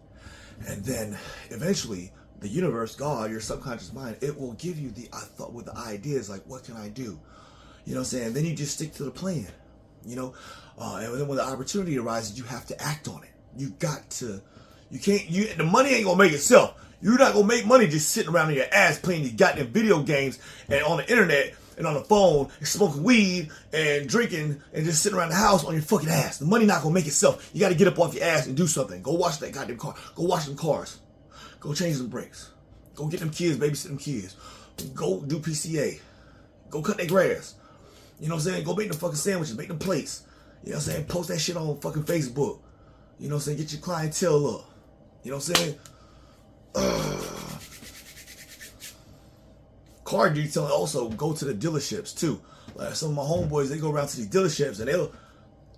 And then eventually the universe, God, your subconscious mind, it will give you the thought with the ideas like, what can I do? You know what I'm saying? Then you just stick to the plan, you know? And then when the opportunity arises, you have to act on it. The money ain't gonna make itself. You're not gonna make money just sitting around in your ass playing these goddamn video games and on the internet and on the phone and smoking weed and drinking and just sitting around the house on your fucking ass. The money not gonna make itself. You gotta get up off your ass and do something. Go wash that goddamn car. Go wash them cars. Go change them brakes. Go get them kids, babysit them kids. Go do PCA. Go cut their grass. You know what I'm saying? Go make them fucking sandwiches. Make them plates. You know what I'm saying? Post that shit on fucking Facebook. You know what I'm saying? Get your clientele up. You know what I'm saying? Car detailing, also go to the dealerships too. Like some of my homeboys, they go around to these dealerships and they'll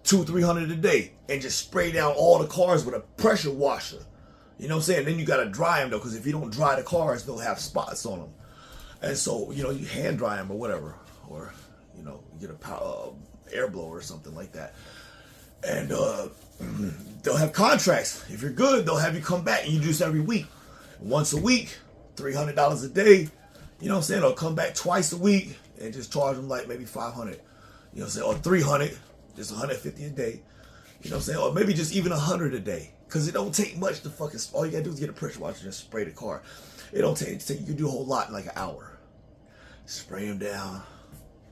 $200-300 a day and just spray down all the cars with a pressure washer. You know what I'm saying? Then you gotta dry them though, because if you don't dry the cars, they'll have spots on them. And so, you know, you hand dry them or whatever, or, you know, you get a air blower or something like that. And they'll have contracts. If you're good, they'll have you come back and you do this every week. Once a week, $300 a day. You know what I'm saying? Or come back twice a week and just charge them like maybe 500. You know what I'm saying? Or 300, just 150 a day. You know what I'm saying? Or maybe just even 100 a day. Because it don't take much to fucking, all you gotta do is get a pressure washer and spray the car. It don't take, you can do a whole lot in like an hour. Spray them down,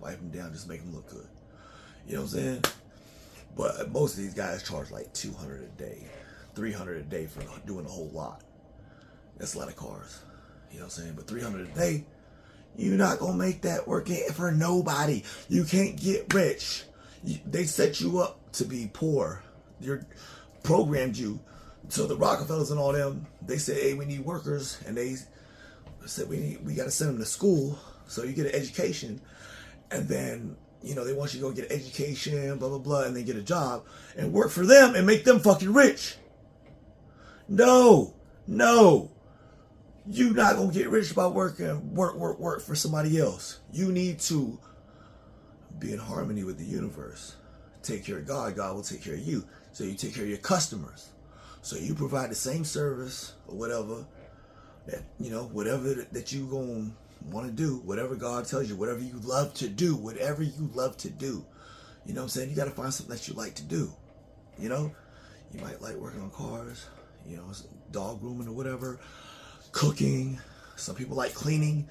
wipe them down, just make them look good. You know what I'm saying? But most of these guys charge like 200 a day, 300 a day for doing a whole lot. That's a lot of cars. You know what I'm saying? But 300 a day, you're not going to make that work for nobody. You can't get rich. They set you up to be poor. You're programmed you. So the Rockefellers and all them, they say, hey, we need workers. And they said, we got to send them to school so you get an education. And then, you know, they want you to go get an education, blah, blah, blah, and then get a job and work for them and make them fucking rich. No. You're not going to get rich by working, work for somebody else. You need to be in harmony with the universe. Take care of God, God will take care of you. So you take care of your customers. So you provide the same service or whatever that, you know, whatever that you going to want to do, whatever God tells you, whatever you love to do, whatever you love to do. You know what I'm saying? You got to find something that you like to do. You know, you might like working on cars, you know, dog grooming or whatever, cooking. Some people like cleaning.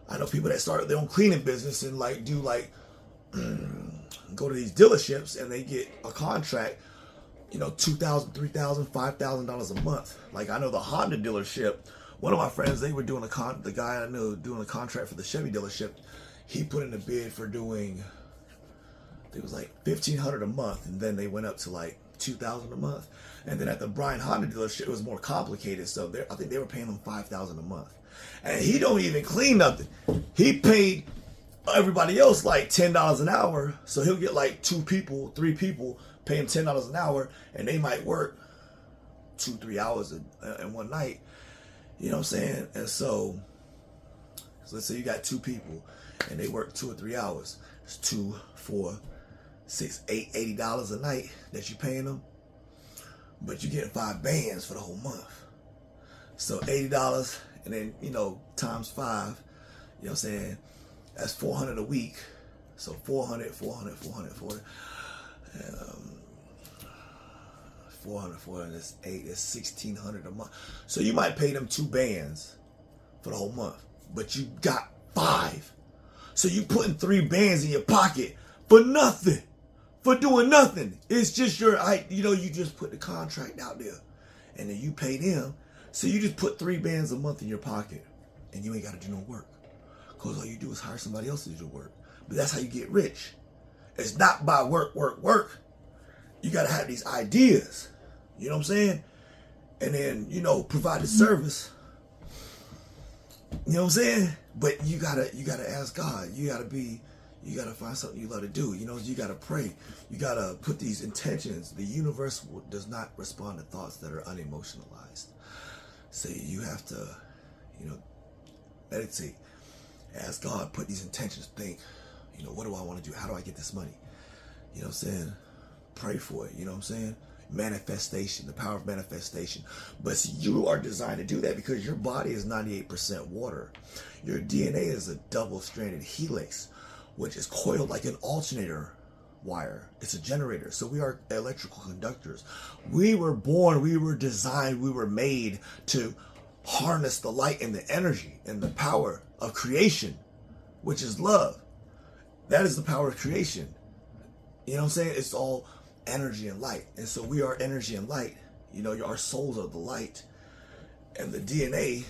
I know people that started their own cleaning business and like do like go to these dealerships and they get a contract, you know, $2,000, $3,000, $5,000 a month. Like I know the Honda dealership. One of my friends, they were doing the guy I knew doing a contract for the Chevy dealership. He put in a bid for doing, it was like $1,500 a month, and then they went up to like $2,000 a month. And then at the Brian Honda dealership, it was more complicated. So I think they were paying him $5,000 a month, and he don't even clean nothing. He paid everybody else like $10 an hour, so he'll get like 2 people, 3 people, pay him $10 an hour, and they might work 2-3 hours in one night. You know what I'm saying? And so let's say you got 2 people and they work 2 or 3 hours. It's 2, 4, 6, 8, $80 a night that you're paying them. But you're getting 5 bands for the whole month. So $80 and then, you know, times 5, you know what I'm saying? That's $400 a week. So 400, 400, 400, that's 8, that's $1,600 a month. So you might pay them 2 bands for the whole month, but you got 5. So you putting 3 bands in your pocket for nothing, for doing nothing. It's just you know, you just put the contract out there and then you pay them. So you just put 3 bands a month in your pocket and you ain't got to do no work. Because all you do is hire somebody else to do the work. But that's how you get rich. It's not by work. You got to have these ideas. You know what I'm saying? And then, you know, provide the service. You know what I'm saying? But you gotta ask God. You gotta find something you love to do. You know, you gotta pray. You gotta put these intentions. The universe does not respond to thoughts that are unemotionalized. So you have to, you know, meditate. Ask God, put these intentions, think, you know, what do I want to do? How do I get this money? You know what I'm saying? Pray for it. You know what I'm saying? Manifestation, the power of manifestation. But see, you are designed to do that because your body is 98% water. Your DNA is a double-stranded helix, which is coiled like an alternator wire. It's a generator. So we are electrical conductors. We were born, we were designed, we were made to harness the light and the energy and the power of creation, which is love. That is the power of creation. You know what I'm saying? It's all energy and light. And so we are energy and light. You know, our souls are the light. And the DNA,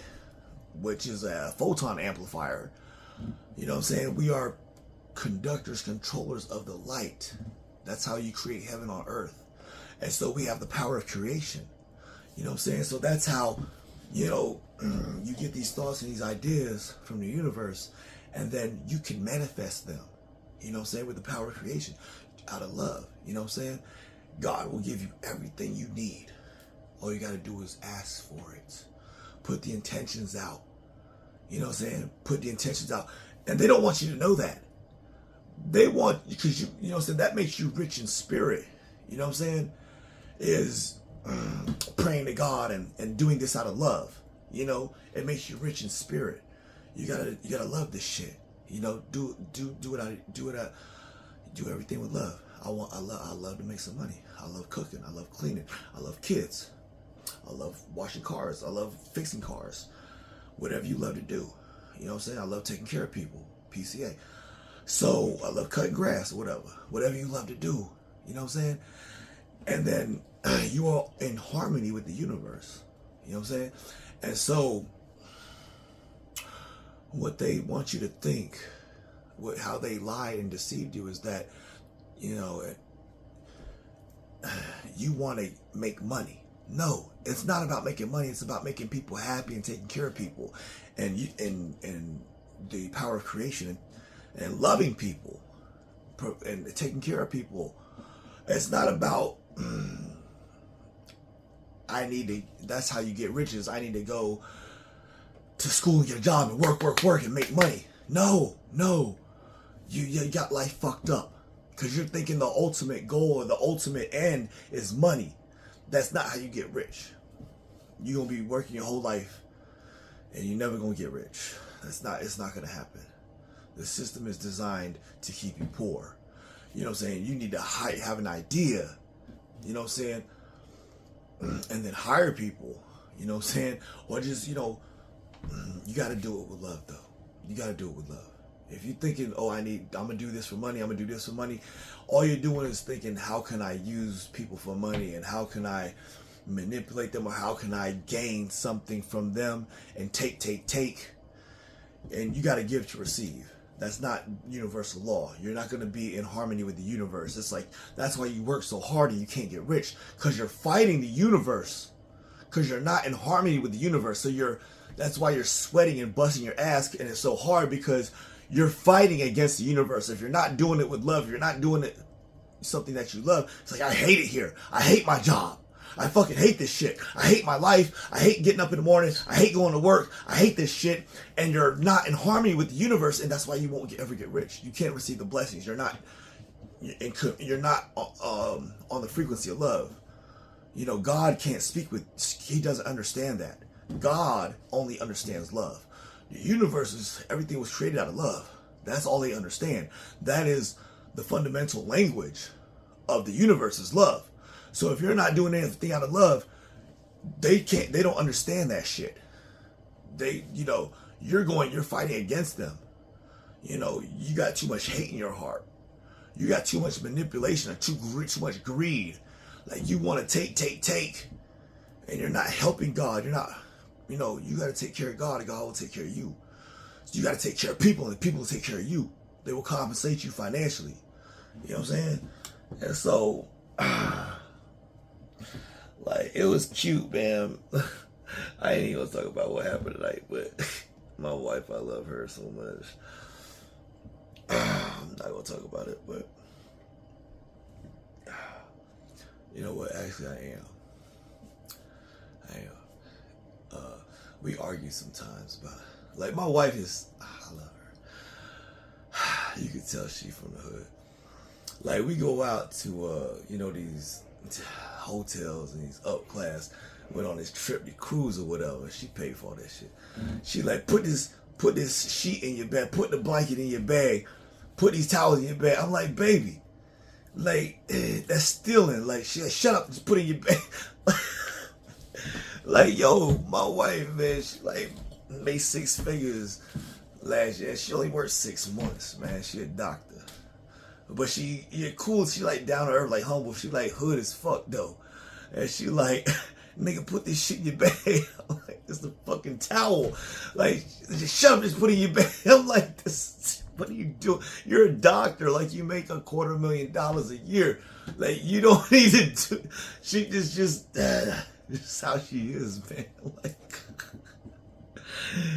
which is a photon amplifier, you know what I'm saying? We are conductors, controllers of the light. That's how you create heaven on earth. And so we have the power of creation. You know what I'm saying? So that's how, you know, you get these thoughts and these ideas from the universe, and then you can manifest them. You know what I'm saying? With the power of creation, out of love. You know what I'm saying? God will give you everything you need. All you got to do is ask for it. Put the intentions out. You know what I'm saying? Put the intentions out. And they don't want you to know that. They want, because you know what I'm saying? That makes you rich in spirit. you know what I'm saying, is praying to God and doing this out of love. You know, it makes you rich in spirit. You gotta love this shit. You know, do everything with love. I love to make some money. I love cooking. I love cleaning. I love kids. I love washing cars. I love fixing cars. Whatever you love to do. You know what I'm saying? I love taking care of people. PCA. So I love cutting grass or whatever. Whatever you love to do. You know what I'm saying? And then you are in harmony with the universe. You know what I'm saying? And so what they want you to think, how they lied and deceived you, is that, you know, you want to make money. No, it's not about making money. It's about making people happy and taking care of people, and the power of creation and loving people and taking care of people. It's not about that's how you get riches. I need to go to school and get a job and work and make money. No. You got life fucked up because you're thinking the ultimate goal or the ultimate end is money. That's not how you get rich. You're going to be working your whole life and you're never going to get rich. It's not going to happen. The system is designed to keep you poor. You know what I'm saying? You need to have an idea. You know what I'm saying? And then hire people. You know what I'm saying? Or just, you know, you got to do it with love, though. You got to do it with love. If you're thinking, oh, I'm going to do this for money, I'm going to do this for money, all you're doing is thinking, how can I use people for money, and how can I manipulate them, or how can I gain something from them and take. And you got to give to receive. That's not universal law. You're not going to be in harmony with the universe. It's like, that's why you work so hard and you can't get rich, because you're fighting the universe, because you're not in harmony with the universe. So that's why you're sweating and busting your ass, and it's so hard because you're fighting against the universe. If you're not doing it with love, if you're not doing it something that you love, it's like, I hate it here. I hate my job. I fucking hate this shit. I hate my life. I hate getting up in the morning. I hate going to work. I hate this shit. And you're not in harmony with the universe, and that's why you won't ever get rich. You can't receive the blessings. You're not on the frequency of love. You know, God can't speak with, he doesn't understand that. God only understands love. The universe everything was created out of love. That's all they understand. That is the fundamental language of the universe, is love. So if you're not doing anything out of love, they don't understand that shit. You're fighting against them. You know, you got too much hate in your heart. You got too much manipulation, or too much greed. Like, you want to take, and you're not helping God. You're not, you know, you got to take care of God, and God will take care of you. So you got to take care of people, and people will take care of you. They will compensate you financially. You know what I'm saying? And so, like, it was cute, man. I ain't even gonna talk about what happened tonight, but my wife, I love her so much. I'm not gonna talk about it, but you know what? Actually, I am. We argue sometimes, but like, my wife is, I love her. You can tell she from the hood. Like, we go out to these hotels and these up class, went on this trip, the cruise or whatever. She paid for all that shit. She like, put this sheet in your bag, put the blanket in your bag, put these towels in your bag. I'm like, baby, like, that's stealing. Like, shut up, just put it in your bag. Like, yo, my wife, man, she like made 6 figures last year. She only worked 6 months, man. She a doctor. But you're cool. She like down to earth, like humble. She like hood as fuck though. And she like, nigga, put this shit in your bag. I'm like, it's the fucking towel. Like, just shut up, just put it in your bag. I'm like, what are you doing? You're a doctor. Like, you make $250,000 a year. Like, you don't need to do. She just how she is, man. Like,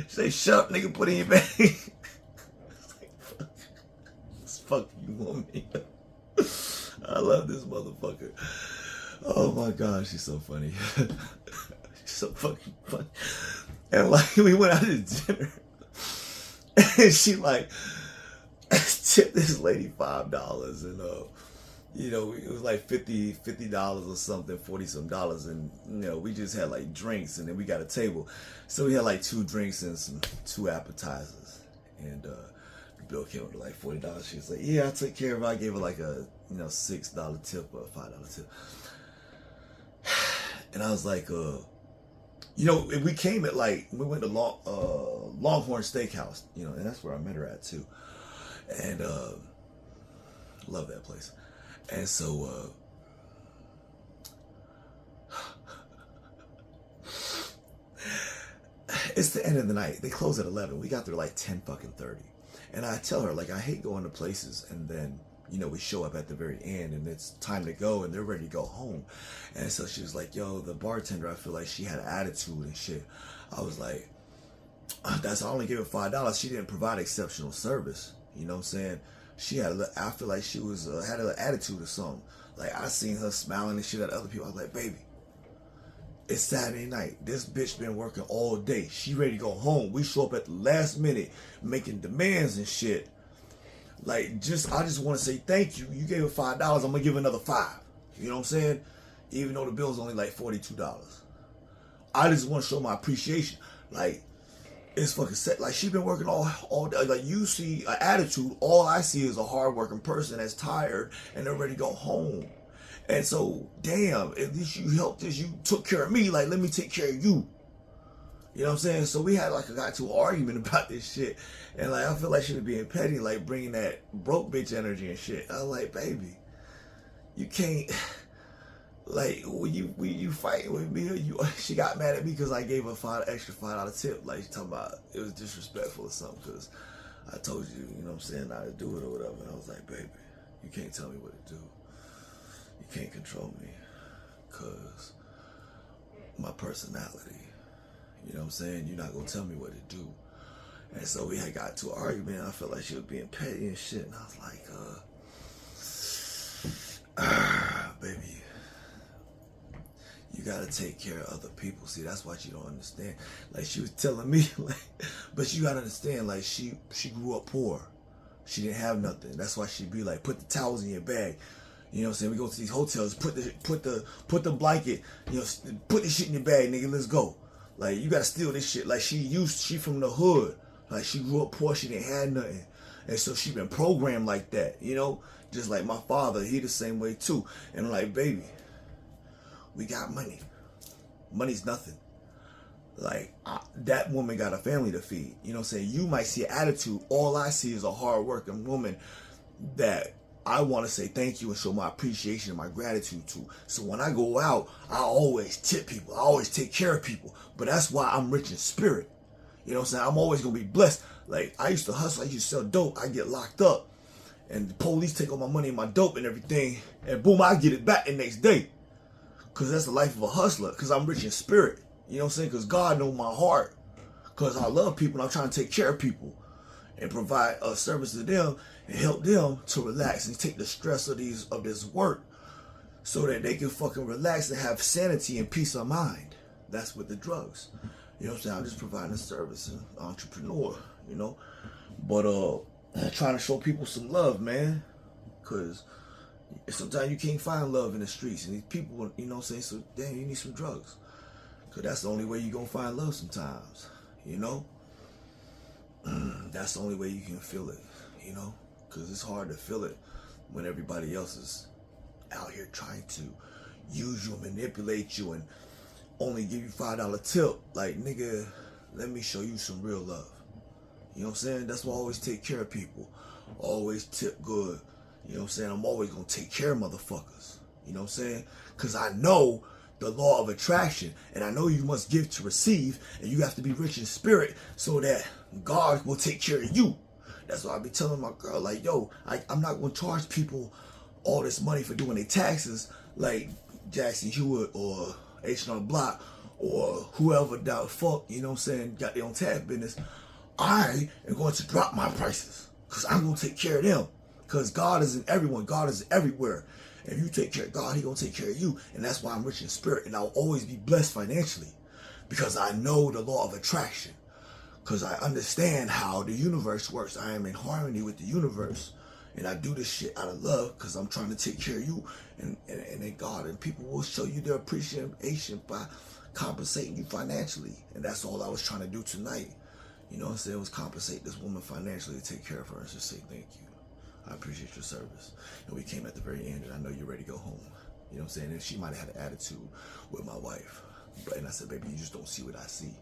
say, shut up, nigga, put it in your bag. Fuck you want me. I love this motherfucker. Oh my god, she's so funny. She's so fucking funny. And like, we went out to dinner, and she like tipped this lady $5, you know, it was like $50 or something, 40 some dollars, and you know, we just had like drinks, and then we got a table, so we had like 2 drinks and two appetizers, and the bill came up to like $40. She was like, "Yeah, I took care of it." I gave her like a $6 tip or a $5 tip, and I was like, we came at like we went to Longhorn Steakhouse, and that's where I met her at too, and love that place. And so it's the end of the night. They close at 11. We got there like 10:30. And I tell her, like, I hate going to places and then, we show up at the very end and it's time to go and they're ready to go home. And so she was like, yo, the bartender, I feel like she had an attitude and shit. I was like, I only gave her $5. She didn't provide exceptional service. You know what I'm saying? I feel like she was had an attitude or something. Like, I seen her smiling and shit at other people. I was like, baby, it's Saturday night. This bitch been working all day. She ready to go home. We show up at the last minute making demands and shit. Like, I just want to say thank you. You gave her $5. I'm going to give her another $5. You know what I'm saying? Even though the bill's only like $42. I just want to show my appreciation. Like, it's fucking set. Like, she been working all day. Like, you see an attitude. All I see is a hardworking person that's tired and they're ready to go home. And so, damn, at least you helped us. You took care of me. Like, let me take care of you. You know what I'm saying? So we had got to an argument about this shit. And like, I feel like she was being petty, like bringing that broke bitch energy and shit. I was like, baby, you can't, like, when you fighting with me, she got mad at me because I gave her extra $5 tip. Like, she talking about it was disrespectful or something because I told you, you know what I'm saying, not to do it or whatever. And I was like, baby, you can't tell me what to do. You can't control me because my personality. You know what I'm saying? You're not going to tell me what to do. And so we had got to an argument. And I felt like she was being petty and shit. And I was like, baby, you got to take care of other people. See, that's what you don't understand. Like, she was telling me, like, but you got to understand, like, she grew up poor. She didn't have nothing. That's why she'd be like, put the towels in your bag. You know what I'm saying? We go to these hotels, put the blanket, put this shit in your bag, nigga, let's go. Like, you gotta steal this shit. Like, she from the hood. Like, she grew up poor, she didn't have nothing. And so she been programmed like that, Just like my father, he the same way too. And I'm like, baby, we got money. Money's nothing. Like, that woman got a family to feed. You know what I'm saying? You might see an attitude. All I see is a hard-working woman that I want to say thank you and show my appreciation and my gratitude to. So when I go out, I always tip people. I always take care of people. But that's why I'm rich in spirit. You know what I'm saying? I'm always going to be blessed. Like, I used to hustle. I used to sell dope. I get locked up. And the police take all my money and my dope and everything. And boom, I get it back the next day. Because that's the life of a hustler. Because I'm rich in spirit. You know what I'm saying? Because God knows my heart. Because I love people and I'm trying to take care of people. And provide a service to them and help them to relax and take the stress of this work so that they can fucking relax and have sanity and peace of mind. That's with the drugs. You know what I'm saying? I'm just providing a service and entrepreneur, But trying to show people some love, man. Cause sometimes you can't find love in the streets and these people, you know what I'm saying? So damn, you need some drugs. Cause that's the only way you're gonna find love sometimes, That's the only way you can feel it, because it's hard to feel it when everybody else is out here trying to use you and manipulate you and only give you $5 tip. Like, nigga, let me show you some real love. You know what I'm saying? That's why I always take care of people. Always tip good. You know what I'm saying? I'm always going to take care of motherfuckers. You know what I'm saying? Because I know the law of attraction, and I know you must give to receive, and you have to be rich in spirit so that God will take care of you. That's why I be telling my girl, like, yo, I'm not going to charge people all this money for doing their taxes like Jackson Hewitt or H&R Block or whoever the fuck, you know what I'm saying, got their own tax business. I am going to drop my prices because I'm going to take care of them, because God is in everyone. God is everywhere. If you take care of God, He gonna take care of you. And that's why I'm rich in spirit. And I'll always be blessed financially. Because I know the law of attraction. Because I understand how the universe works. I am in harmony with the universe. And I do this shit out of love because I'm trying to take care of you and then God. And people will show you their appreciation by compensating you financially. And that's all I was trying to do tonight. You know what I'm saying? Was compensate this woman financially to take care of her and just say thank you. I appreciate your service. And we came at the very end, and I know you're ready to go home. You know what I'm saying? And she might have had an attitude with my wife. And I said, baby, you just don't see what I see.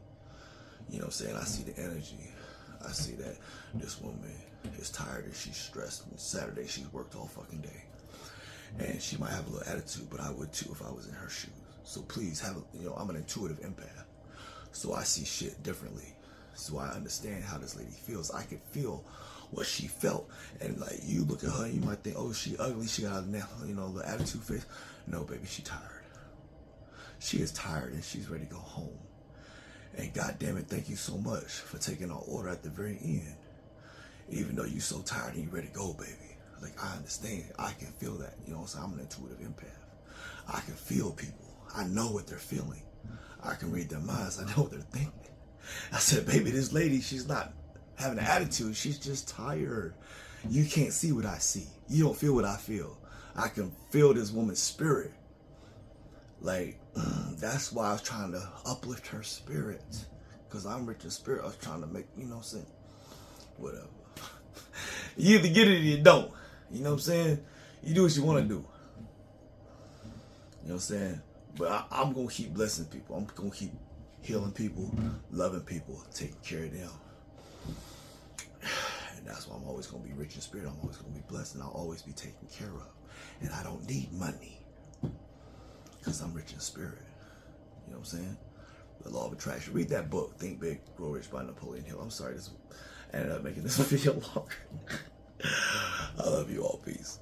You know what I'm saying? I see the energy. I see that this woman is tired and she's stressed. And Saturday, she's worked all fucking day. And she might have a little attitude, but I would too if I was in her shoes. So please I'm an intuitive empath. So I see shit differently. So I understand how this lady feels. I can feel what she felt. And like, you look at her and you might think, oh, she ugly. She got a, the attitude face. No, baby, she tired. She is tired and she's ready to go home. And God damn it, thank you so much for taking our order at the very end. Even though you're so tired and you're ready to go, baby. Like, I understand. I can feel that. You know what I'm saying? I'm an intuitive empath. I can feel people. I know what they're feeling. I can read their minds. I know what they're thinking. I said, baby, this lady, she's not having an attitude. She's just tired. You can't see what I see. You don't feel what I feel. I can feel this woman's spirit. Like, that's why I was trying to uplift her spirit. Because I'm rich in spirit. I was trying to make, you know what I'm saying? Whatever. You either get it or you don't. You know what I'm saying? You do what you want to do. You know what I'm saying? But I'm going to keep blessing people. I'm going to keep healing people, loving people, taking care of them. And that's why I'm always going to be rich in spirit. I'm always going to be blessed, and I'll always be taken care of. And I don't need money because I'm rich in spirit. You know what I'm saying? The Law of Attraction. Read that book, Think Big, Grow Rich by Napoleon Hill. I'm sorry, I ended up making this video longer. I love you all. Peace.